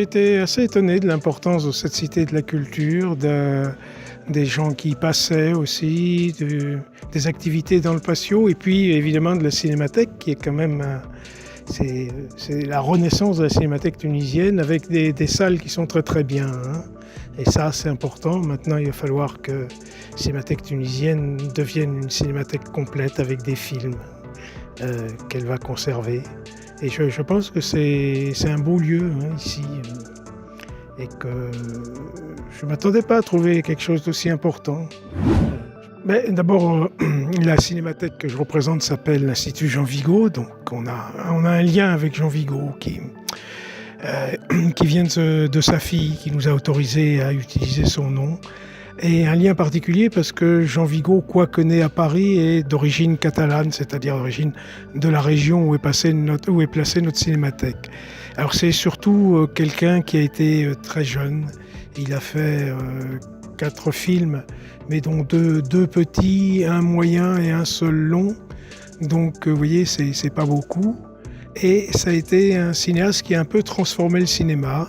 j'ai été assez étonné de l'importance de cette cité de la culture, des gens qui y passaient aussi, des activités dans le patio et puis évidemment de la cinémathèque qui est quand même c'est la renaissance de la cinémathèque tunisienne avec des salles qui sont très très bien. Hein. Et ça, c'est important. Maintenant, il va falloir que la cinémathèque tunisienne devienne une cinémathèque complète avec des films qu'elle va conserver. Et je pense que c'est un beau lieu ici. Et que je ne m'attendais pas à trouver quelque chose d'aussi important. Mais d'abord, la cinémathèque que je représente s'appelle l'Institut Jean Vigo. Donc on a un lien avec Jean Vigo qui vient de sa fille, qui nous a autorisé à utiliser son nom. Et un lien particulier parce que Jean Vigo, quoique né à Paris, est d'origine catalane, c'est-à-dire d'origine de la région où est placée notre cinémathèque. Alors c'est surtout quelqu'un qui a été très jeune. Il a fait 4 films, mais dont deux petits, un moyen et un seul long. Donc vous voyez, c'est pas beaucoup. Et ça a été un cinéaste qui a un peu transformé le cinéma.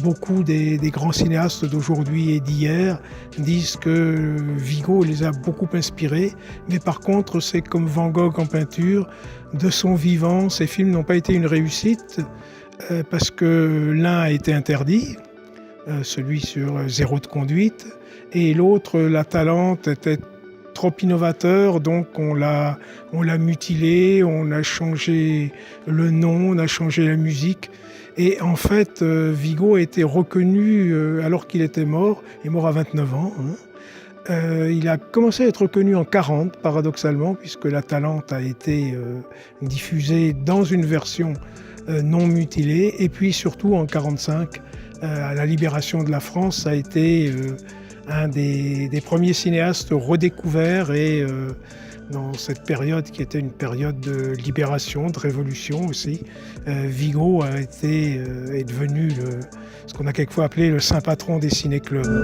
Beaucoup des grands cinéastes d'aujourd'hui et d'hier disent que Vigo les a beaucoup inspirés, mais par contre c'est comme Van Gogh en peinture, de son vivant, ces films n'ont pas été une réussite parce que l'un a été interdit, celui sur Zéro de conduite, et l'autre, La Talente, était trop innovateur, donc on l'a mutilé, on a changé le nom, on a changé la musique. Et en fait, Vigo a été reconnu alors qu'il était mort, il est mort à 29 ans. Il a commencé à être reconnu en 40, paradoxalement, puisque La Talente a été diffusée dans une version non mutilée. Et puis surtout en 45, à la libération de la France, ça a été un des premiers cinéastes redécouverts et dans cette période qui était une période de libération, de révolution aussi, Vigo est devenu ce qu'on a quelquefois appelé le saint patron des ciné-clubs.